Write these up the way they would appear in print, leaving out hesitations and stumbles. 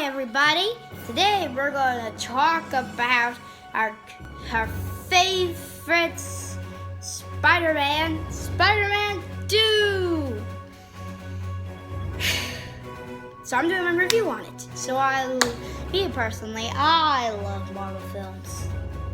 Hi everybody! Today we're going to talk about our favorite Spider-Man 2! So I'm doing a review on it. Me personally, I love Marvel films.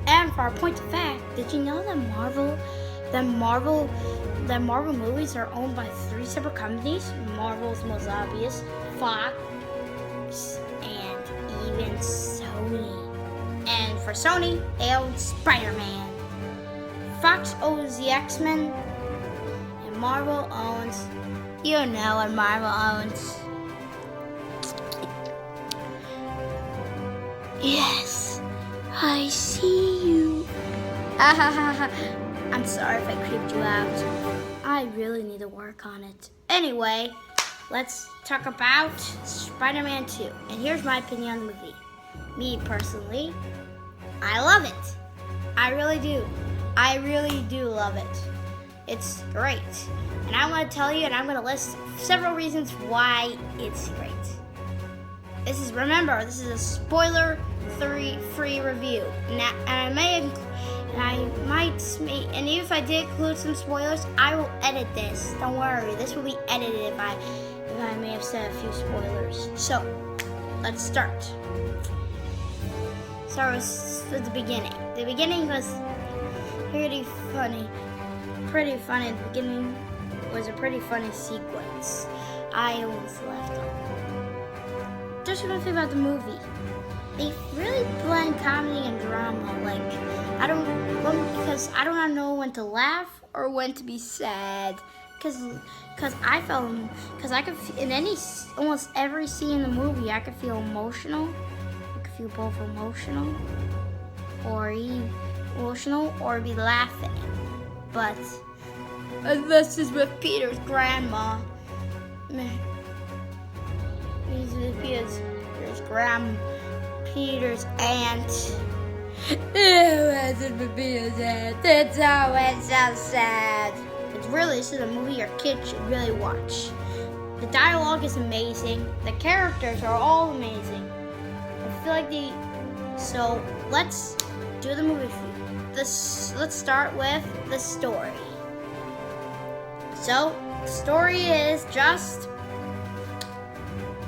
And for a point of fact, did you know that Marvel movies are owned by 3 separate companies? Marvel's most obvious, Fox, and even Sony. And for Sony, they own Spider-Man. Fox owns the X-Men, and Marvel owns, you know what Marvel owns. Yes, I see you. I'm sorry if I creeped you out. I really need to work on it. Anyway, let's talk about Spider-Man 2. And here's my opinion on the movie. Me personally, I love it. I really do. I really do love it. It's great. And I'm going to tell you, and I'm going to list several reasons why it's great. Remember, this is a spoiler-free review. And if I did include some spoilers, I will edit this. Don't worry, this will be edited if I may have said a few spoilers. So, let's start. Start with the beginning. The beginning was pretty funny. The beginning was a pretty funny sequence. I almost laughed on. Just one thing about the movie. They really blend comedy and drama. I don't know when to laugh or when to be sad. Cause I could in almost every scene in the movie, I could feel emotional. I could feel both emotional or be laughing. But this is with Peter's grandma. Peter's aunt. It's always so sad. This is a movie your kids should really watch. The dialogue is amazing. The characters are all amazing. So let's do the movie for you. Let's start with the story. So the story is just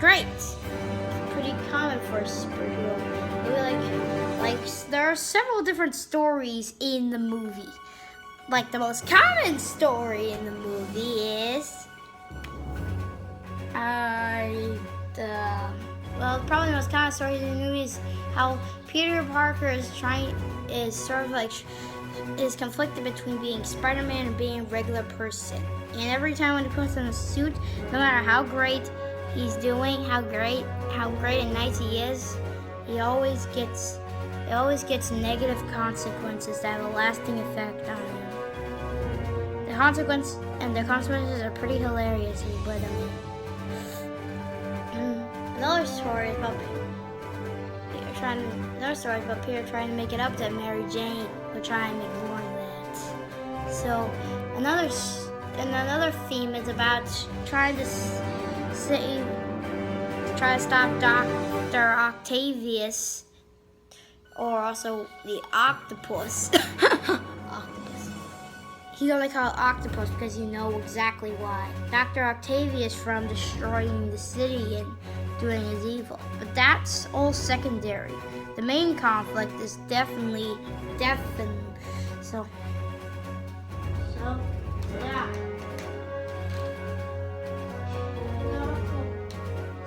great. Pretty common for a superhero. There are several different stories in the movie. The most common story in the movie is probably the most common story in the movie is how Peter Parker is conflicted between being Spider-Man and being a regular person. And every time when he puts on a suit, no matter how great he's doing, how great and nice he is, it always gets negative consequences that have a lasting effect on him. The consequences are pretty hilarious, but another story is about Peter trying to make it up to Mary Jane, which I'm ignoring that. So another theme is about trying to stop Dr. Octavius, or also the octopus. Octopus. He's only called Octopus because you know exactly why. Dr. Octavius from destroying the city and doing his evil. But that's all secondary. The main conflict is definitely. So yeah.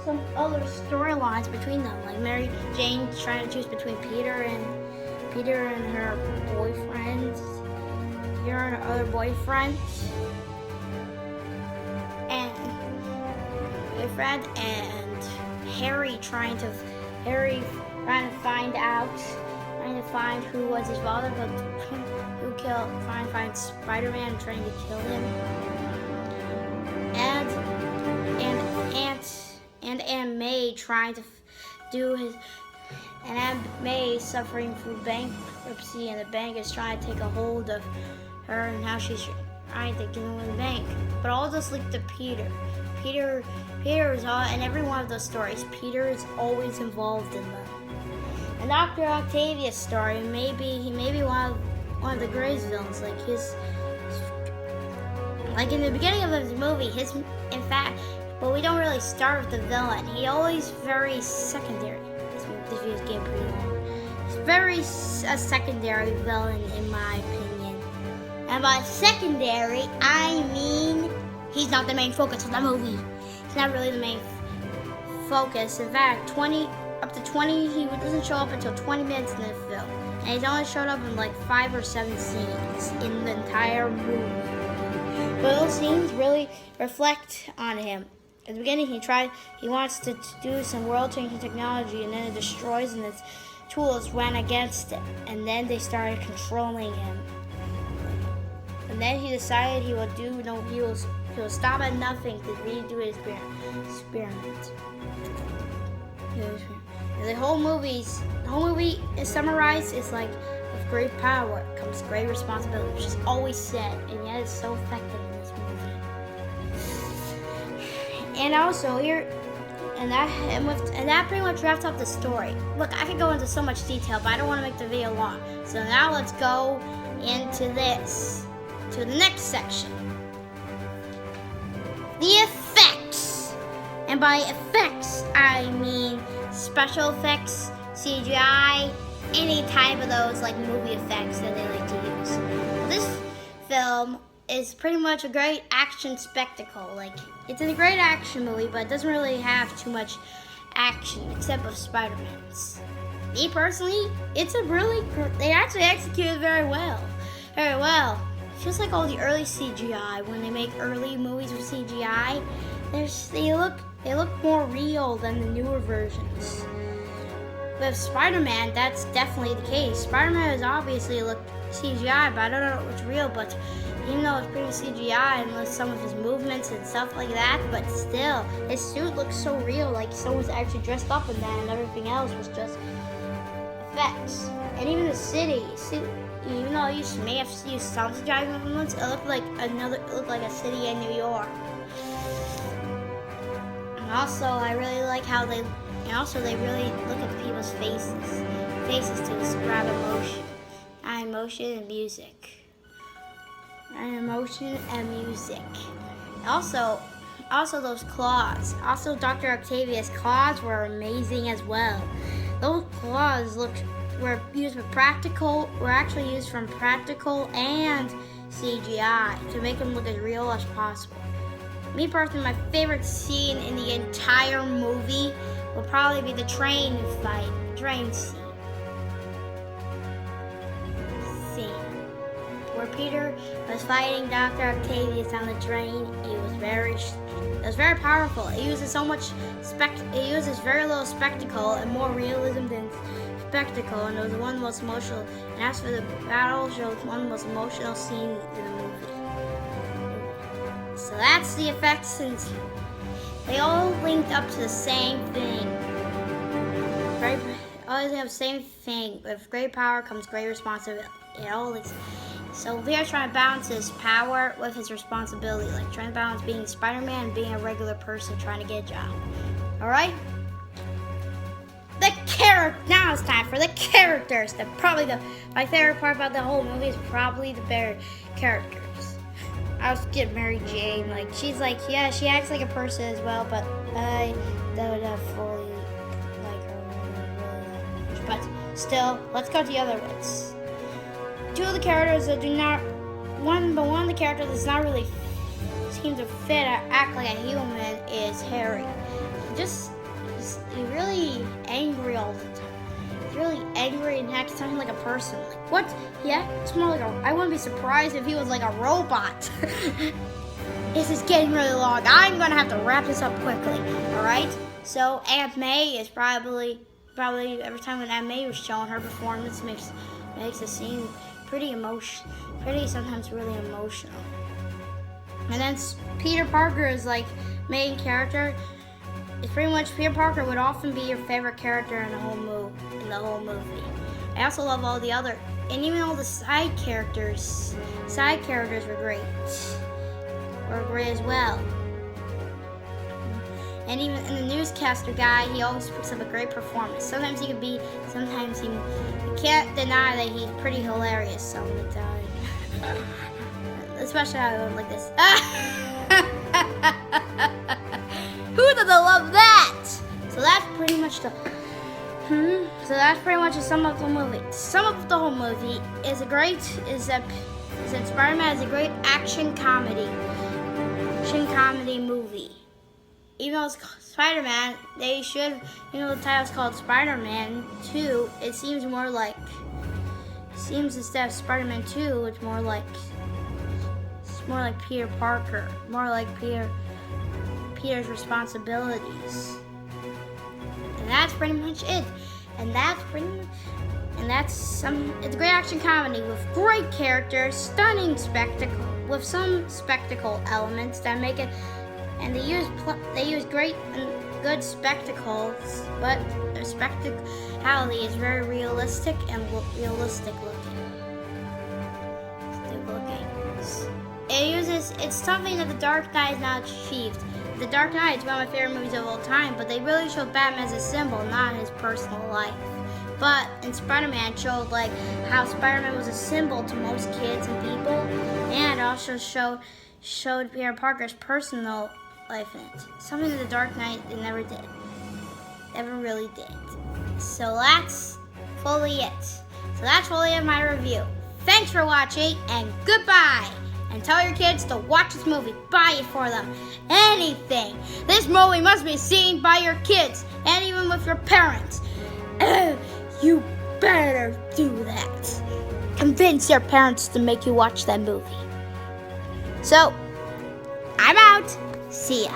Some other storylines between them, like Mary Jane trying to choose between Peter and her boyfriend, Peter and her other boyfriend, and Harry trying to find who was his father, but find Spider-Man trying to kill him, and Aunt May trying to Aunt May suffering from bankruptcy, and the bank is trying to take a hold of her, and now she's trying to get in the bank. But all this linked to Peter. Peter is all in every one of those stories. Peter is always involved in them. And Dr. Octavius' story, he may be one of the greatest villains. Like in the beginning of the movie, in fact, but we don't really start with the villain. He always very secondary. This video's getting pretty long. He's very a secondary villain in my opinion. And by secondary, I mean he's not the main focus of the movie. He's not really the main focus. In fact, up to 20, he doesn't show up until 20 minutes in the film. And he's only showed up in like 5 or 7 scenes in the entire movie. But those scenes really reflect on him. At the beginning, he wants to do some world-changing technology, and then it destroys, and its tools ran against it. And then they started controlling him. And then he decided he will stop at nothing to redo his experiment. The whole movie is summarized is like, with great power comes great responsibility, which is always said, and yet it's so effective in this movie. And also and that pretty much wraps up the story. Look, I could go into so much detail, but I don't want to make the video long. So now let's go into to the next section. The effects. And by effects, I mean special effects, CGI, any type of those like movie effects that they like to use. This film is pretty much a great action spectacle. Like, it's a great action movie, but it doesn't really have too much action except of Spider-Man's. Me personally, they actually executed very well. Very well. Just like all the early CGI, when they make early movies with CGI, they look more real than the newer versions. With Spider-Man, that's definitely the case. Spider-Man has obviously looked CGI, but I don't know what's real. But even though it's pretty CGI and with some of his movements and stuff like that, but still, his suit looks so real, like someone's actually dressed up in that, and everything else was just effects. And even the city, even though you may have used some CGI movements, it looked like a city in New York. And also, I really like how they really look at people's faces to describe emotion. Emotion and music. Also those claws. Also, Dr. Octavius' claws were amazing as well. Those claws were actually used from practical and CGI to make them look as real as possible. Me personally, my favorite scene in the entire movie will probably be the train scene. Where Peter was fighting Dr. Octavius on the train. It was very powerful. It uses very little spectacle and more realism than spectacle, and it was one of the most emotional. And as for the battle, it was one of the most emotional scenes in the movie. So that's the effects, since they all linked up to the same thing. Always have the same thing. With great power comes great responsibility. So we are trying to balance his power with his responsibility, like trying to balance being Spider-Man and being a regular person trying to get a job. All right. Now it's time for the characters. My favorite part about the whole movie is probably the better characters. I was getting Mary Jane. Like, she's like, yeah, she acts like a person as well, but I don't fully like her really much. But still, let's go to the other ones. Two of the characters that one of the characters that does not really seem to fit or act like a human is Harry. He's really angry all the time. He's really angry and acts something like a person. Like, what? Yeah, it's more like I wouldn't be surprised if he was like a robot. This is getting really long. I'm gonna have to wrap this up quickly. All right. So Aunt May is probably every time when Aunt May was showing her performance makes the scene pretty sometimes really emotional. And then Peter Parker is like main character. It's pretty much Peter Parker would often be your favorite character in the whole movie. I also love all the other, and even all the side characters. Side characters were great as well. And even in the newscaster guy, he always puts up a great performance. Sometimes he can be, sometimes you can't deny that he's pretty hilarious some of the time. Especially how I go like this. Who doesn't love that? So that's pretty much the. So that's pretty much the sum of the movie. The sum of the whole movie is that Spider-Man is a great action comedy movie. Even though it's called Spider-Man, they should, the title's called Spider-Man 2. It seems instead of Spider-Man 2, it's more like Peter Parker, more like Peter's responsibilities. And that's pretty much it. It's a great action comedy with great characters, stunning spectacle, with some spectacle elements that make it, and they use great and good spectacles, but their spectacality is very realistic and realistic looking. It's something that The Dark Knight has not achieved. The Dark Knight is one of my favorite movies of all time, but they really showed Batman as a symbol, not his personal life. But in Spider-Man, it showed how Spider-Man was a symbol to most kids and people, and also showed Peter Parker's personal life in it. Something that The Dark Knight never really did. So that's fully it. So that's fully it my review. Thanks for watching, and goodbye. And tell your kids to watch this movie. Buy it for them. Anything. This movie must be seen by your kids, and even with your parents. You better do that. Convince your parents to make you watch that movie. So, I'm out. See ya.